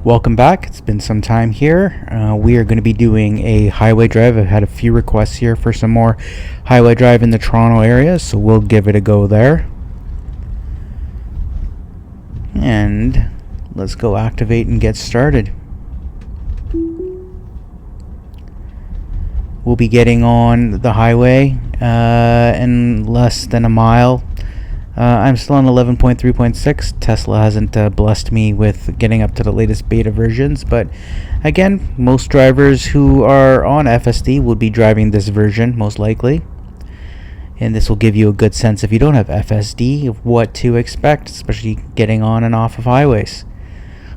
Welcome back. It's been some time here. We are going to be doing a highway drive. I've had a few requests here for some more highway drive in the Toronto area, so we'll give it a go there. And let's go activate and get started. We'll be getting on the highway in less than a mile. I'm still on 11.3.6. Tesla hasn't blessed me with getting up to the latest beta versions, but again, most drivers who are on FSD will be driving this version most likely, and this will give you a good sense, if you don't have FSD, of what to expect, especially getting on and off of highways.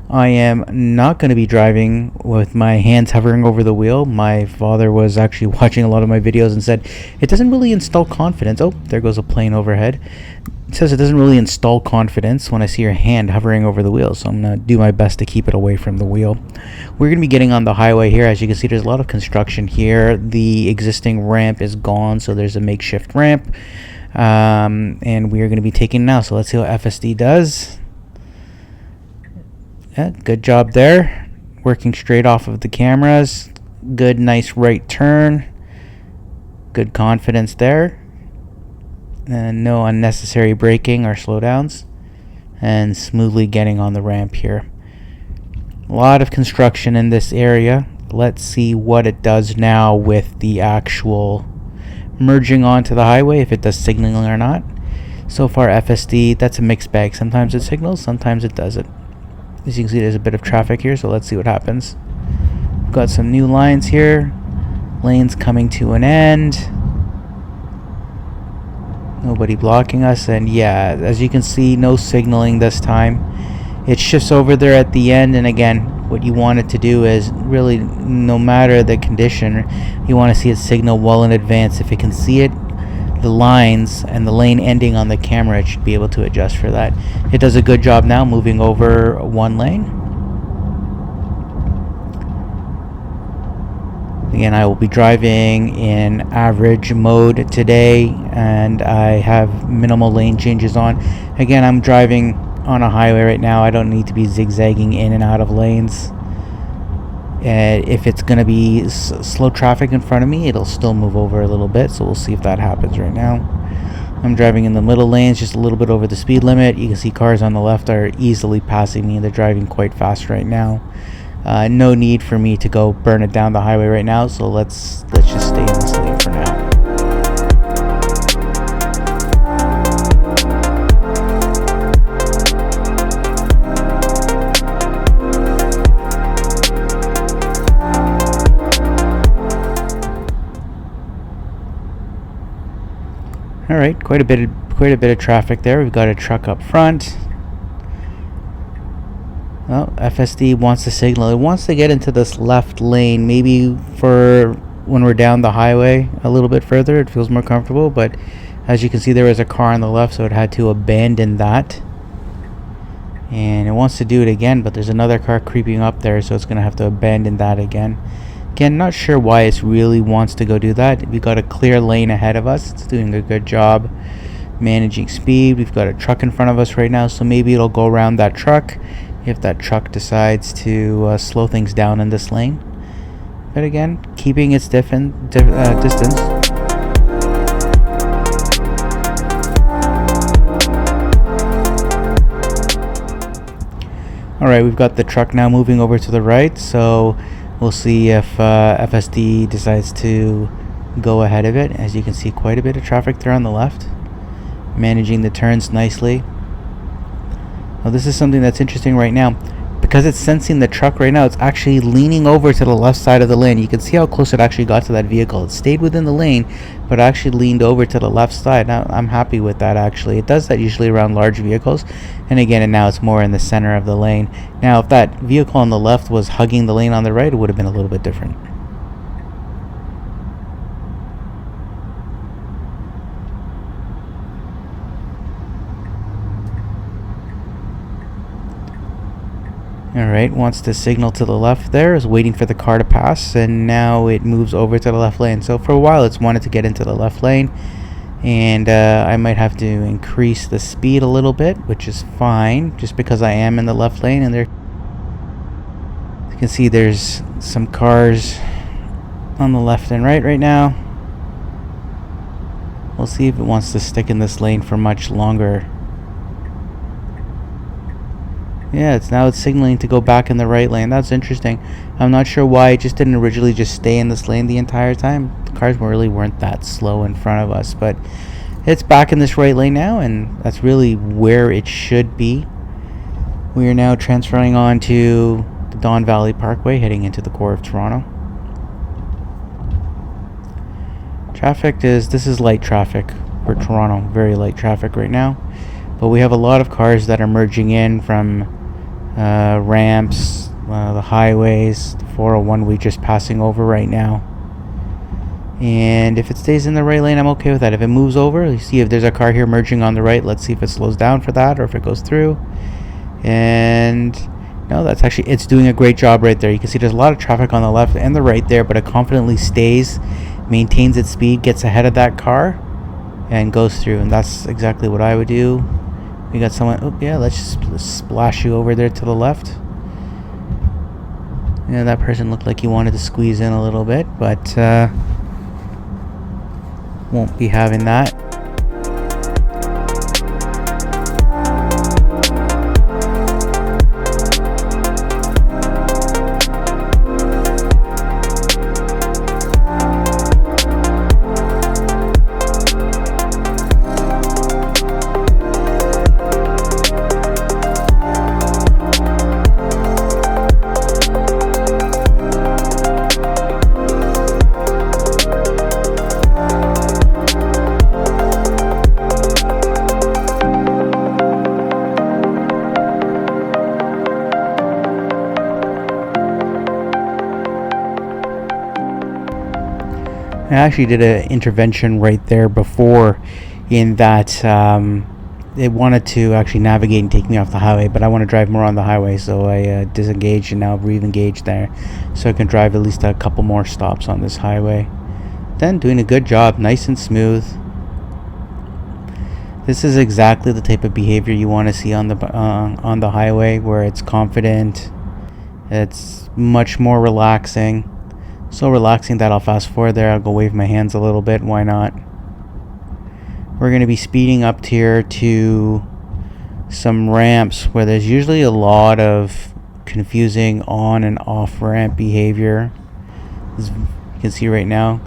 I am not going to be driving with my hands hovering over the wheel. My father was actually watching a lot of my videos and said it doesn't really install confidence. Oh, there goes a plane overhead. It says it doesn't really install confidence when I see your hand hovering over the wheel, so I'm going to do my best to keep it away from the wheel. We're going to be getting on the highway here. As you can see, there's a lot of construction here. The existing ramp is gone, so there's a makeshift ramp, and we are going to be taking now. So let's see what FSD does. Yeah, good job there. Working straight off of the cameras. Good, nice right turn. Good confidence there. And no unnecessary braking or slowdowns. And smoothly getting on the ramp here. A lot of construction in this area. Let's see what it does now with the actual merging onto the highway, if it does signaling or not. So far, FSD, that's a mixed bag. Sometimes it signals, sometimes it doesn't. As you can see, there's a bit of traffic here, so let's see what happens. We've got some new lines here. Lanes coming to an end. Nobody blocking us, and yeah, as you can see, no signaling this time. It shifts over there at the end, and again, what you want it to do is really, no matter the condition, you want to see it signal well in advance. If it can see it, the lines and the lane ending on the camera, it should be able to adjust for that. It does a good job now moving over one lane. Again, I will be driving in average mode today, and I have minimal lane changes on. Again, I'm driving on a highway right now. I don't need to be zigzagging in and out of lanes. If it's going to be slow traffic in front of me, it'll still move over a little bit, so we'll see if that happens right now. I'm driving in the middle lanes, just a little bit over the speed limit. You can see cars on the left are easily passing me. They're driving quite fast right now. No need for me to go burn it down the highway right now, so let's just stay in this lane for now. All right, quite a bit of traffic there. We've got a truck up front. Well, FSD wants to signal. It wants to get into this left lane, maybe for when we're down the highway a little bit further. It feels more comfortable, but as you can see, there was a car on the left, so it had to abandon that. And it wants to do it again, but there's another car creeping up there, so it's going to have to abandon that again. Again, not sure why it really wants to go do that. We've got a clear lane ahead of us. It's doing a good job managing speed. We've got a truck in front of us right now, so maybe it'll go around that truck if that truck decides to slow things down in this lane. But again, keeping its distance. Alright, we've got the truck now moving over to the right, so we'll see if FSD decides to go ahead of it. As you can see, quite a bit of traffic there on the left. Managing the turns nicely. Now this is something that's interesting right now. Because it's sensing the truck right now, it's actually leaning over to the left side of the lane. You can see how close it actually got to that vehicle. It stayed within the lane, but actually leaned over to the left side. Now, I'm happy with that, actually. It does that usually around large vehicles. And again, and now it's more in the center of the lane. Now, if that vehicle on the left was hugging the lane on the right, it would have been a little bit different. Alright, wants to signal to the left there, is waiting for the car to pass, and now it moves over to the left lane. So for a while it's wanted to get into the left lane, and I might have to increase the speed a little bit, which is fine, just because I am in the left lane and they're can see there's some cars on the left and right now. We'll see if it wants to stick in this lane for much longer. Yeah, it's signaling to go back in the right lane. That's interesting. I'm not sure why it just didn't originally just stay in this lane the entire time. The cars really weren't that slow in front of us, but it's back in this right lane now, and that's really where it should be. We are now transferring on to the Don Valley Parkway, heading into the core of Toronto. This is light traffic for Toronto, very light traffic right now. But we have a lot of cars that are merging in from ramps, the highways, the 401 we're just passing over right now. And if it stays in the right lane, I'm okay with that. If it moves over, you see if there's a car here merging on the right, let's see if it slows down for that or if it goes through. And no, that's actually, it's doing a great job right there. You can see there's a lot of traffic on the left and the right there, but it confidently stays, maintains its speed, gets ahead of that car, and goes through. And that's exactly what I would do. We got someone, oh yeah, let's splash you over there to the left. Yeah, that person looked like he wanted to squeeze in a little bit, but won't be having that. I actually did an intervention right there before in that it wanted to actually navigate and take me off the highway, but I want to drive more on the highway, so I disengaged and now re-engaged there so I can drive at least a couple more stops on this highway. Then doing a good job, nice and smooth. This is exactly the type of behavior you want to see on the highway, where it's confident, it's much more relaxing. So relaxing that I'll fast forward there. I'll go wave my hands a little bit. Why not? We're going to be speeding up here to some ramps where there's usually a lot of confusing on and off ramp behavior. As you can see right now,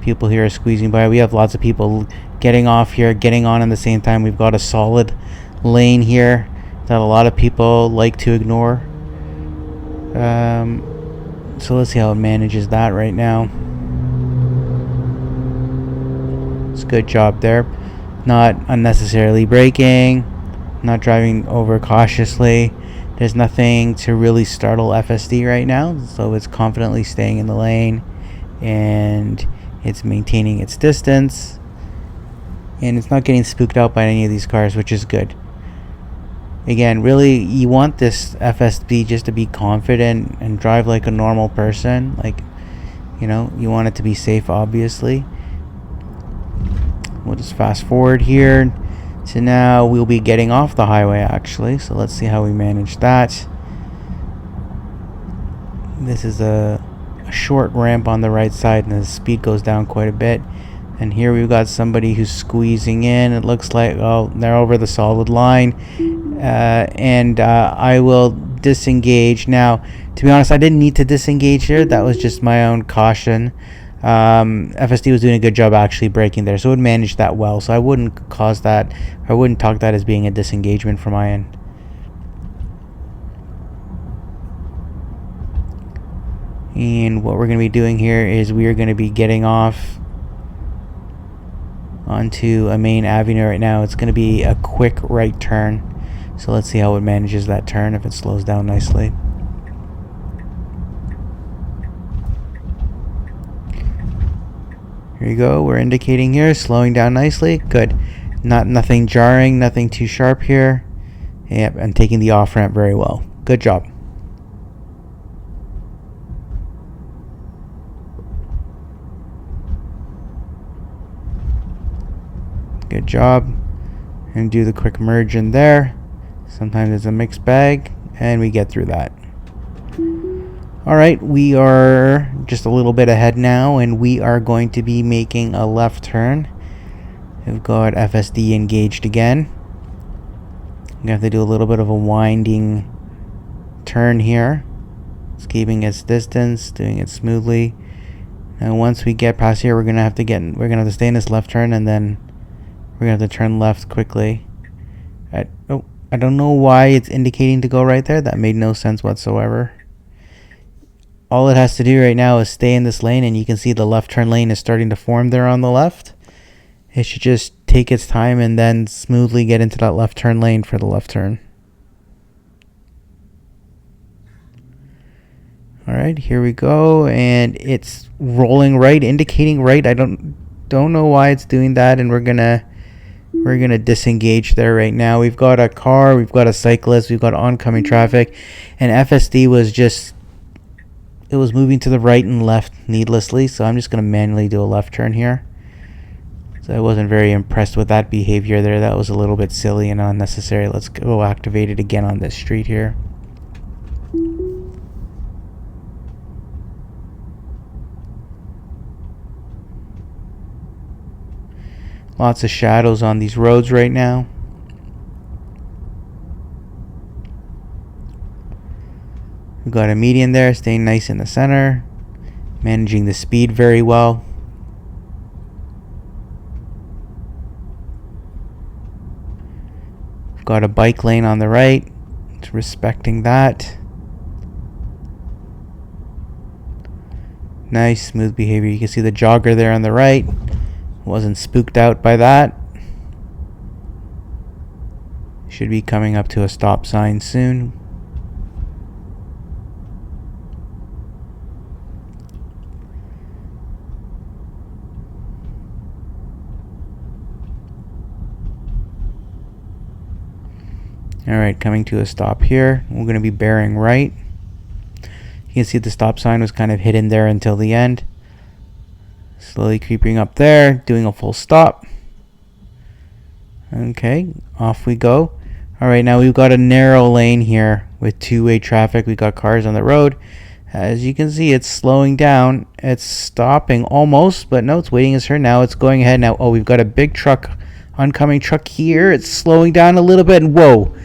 people here are squeezing by. We have lots of people getting off here, getting on at the same time. We've got a solid lane here that a lot of people like to ignore. So let's see how it manages that right now. It's a good job there. Not unnecessarily braking, not driving over cautiously. There's nothing to really startle FSD right now, so it's confidently staying in the lane and it's maintaining its distance, and it's not getting spooked out by any of these cars, which is good. Again, really, you want this FSD just to be confident and drive like a normal person. Like, you know, you want it to be safe, obviously. We'll just fast forward here to now we'll be getting off the highway, actually. So let's see how we manage that. This is a short ramp on the right side, and the speed goes down quite a bit. And here we've got somebody who's squeezing in. It looks like, oh, they're over the solid line. And I will disengage. Now, to be honest, I didn't need to disengage here. That was just my own caution. FSD was doing a good job actually braking there, so it managed that well. So I wouldn't cause that. I wouldn't talk that as being a disengagement from my end. And what we're going to be doing here is we are going to be getting off onto a main avenue right now. It's going to be a quick right turn. So let's see how it manages that turn, if it slows down nicely. Here you go. We're indicating here, slowing down nicely. Good. Nothing jarring, nothing too sharp here. Yep, and taking the off ramp very well. Good job. Good job. And do the quick merge in there. Sometimes it's a mixed bag, and we get through that. Alright, we are just a little bit ahead now, and we are going to be making a left turn. We've got FSD engaged again. We have to do a little bit of a winding turn here. It's keeping its distance, doing it smoothly. And once we get past here, we're gonna have to stay in this left turn, and then we're gonna have to turn left quickly. I don't know why it's indicating to go right there. That made no sense whatsoever. All it has to do right now is stay in this lane, and you can see the left turn lane is starting to form there on the left. It should just take its time and then smoothly get into that left turn lane for the left turn. Alright, here we go, and it's rolling right, indicating right. I don't know why it's doing that, and we're gonna disengage there right now. We've got a car, we've got a cyclist, we've got oncoming traffic, and FSD was moving to the right and left needlessly, so I'm just gonna manually do a left turn here. So I wasn't very impressed with that behavior there. That was a little bit silly and unnecessary. Let's go activate it again on this street here. Lots of shadows on these roads right now. We've got a median there, staying nice in the center, managing the speed very well. We've got a bike lane on the right, it's respecting that. Nice, smooth behavior. You can see the jogger there on the right. Wasn't spooked out by that. Should be coming up to a stop sign soon. Alright, coming to a stop here. We're going to be bearing right. You can see the stop sign was kind of hidden there until the end. Slowly creeping up there, doing a full stop. Okay, off we go. Alright, now we've got a narrow lane here with two-way traffic. We've got cars on the road. As you can see, it's slowing down. It's stopping almost, but no, it's waiting its turn now. It's going ahead now. Oh, we've got a big truck, oncoming truck here. It's slowing down a little bit, and whoa.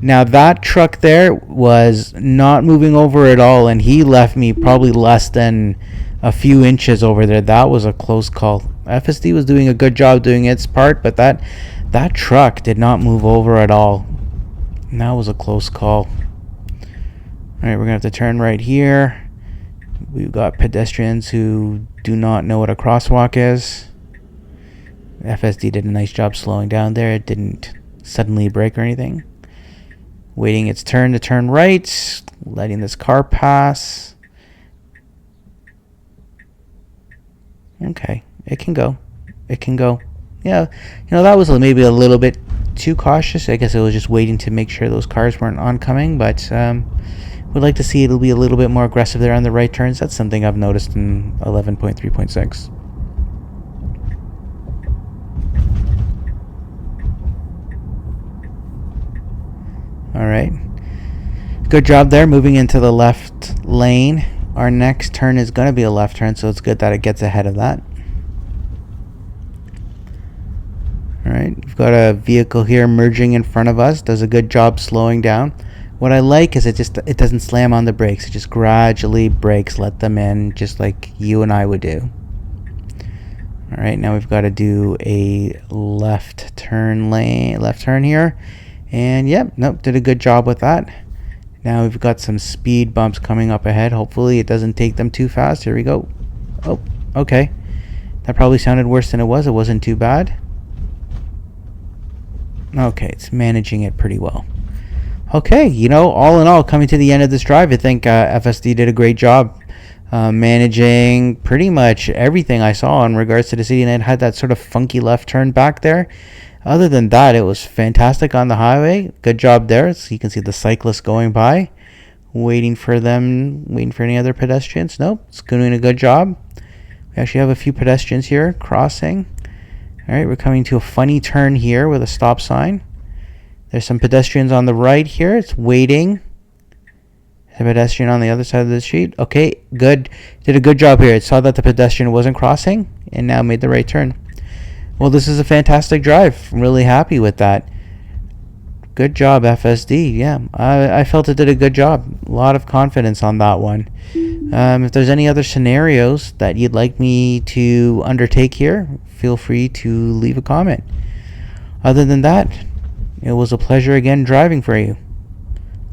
Now that truck there was not moving over at all, and he left me probably less than a few inches over there. That was a close call. FSD was doing a good job doing its part, but that truck did not move over at all. And that was a close call. Alright, we're gonna have to turn right here. We've got pedestrians who do not know what a crosswalk is. FSD did a nice job slowing down there. It didn't suddenly brake or anything. Waiting its turn to turn right, letting this car pass. Okay, it can go. It can go. Yeah, that was maybe a little bit too cautious. I guess it was just waiting to make sure those cars weren't oncoming, but would like to see it'll be a little bit more aggressive there on the right turns. That's something I've noticed in 11.3.6. Alright, good job there, moving into the left lane. Our next turn is going to be a left turn, so it's good that it gets ahead of that. Alright, we've got a vehicle here merging in front of us. Does a good job slowing down. What I like is it doesn't slam on the brakes. It just gradually brakes, let them in, just like you and I would do. Alright, now we've got to do a left turn here. And yep, nope, did a good job with that. Now we've got some speed bumps coming up ahead. Hopefully it doesn't take them too fast. Here we go. Oh, okay. That probably sounded worse than it was. It wasn't too bad. Okay, it's managing it pretty well. Okay, all in all, coming to the end of this drive, I think FSD did a great job managing pretty much everything I saw in regards to the city, and it had that sort of funky left turn back there. Other than that, it was fantastic on the highway. Good job there. So you can see the cyclists going by, waiting for any other pedestrians. Nope, it's doing a good job. We actually have a few pedestrians here crossing. Alright, we're coming to a funny turn here with a stop sign. There's some pedestrians on the right here. It's waiting. The pedestrian on the other side of the street. Okay, good. Did a good job here. It saw that the pedestrian wasn't crossing and now made the right turn. Well, this is a fantastic drive. I'm really happy with that. Good job, FSD. Yeah, I felt it did a good job. A lot of confidence on that one. If there's any other scenarios that you'd like me to undertake here, feel free to leave a comment. Other than that, it was a pleasure again driving for you.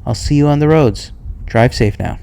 I'll see you on the roads. Drive safe now.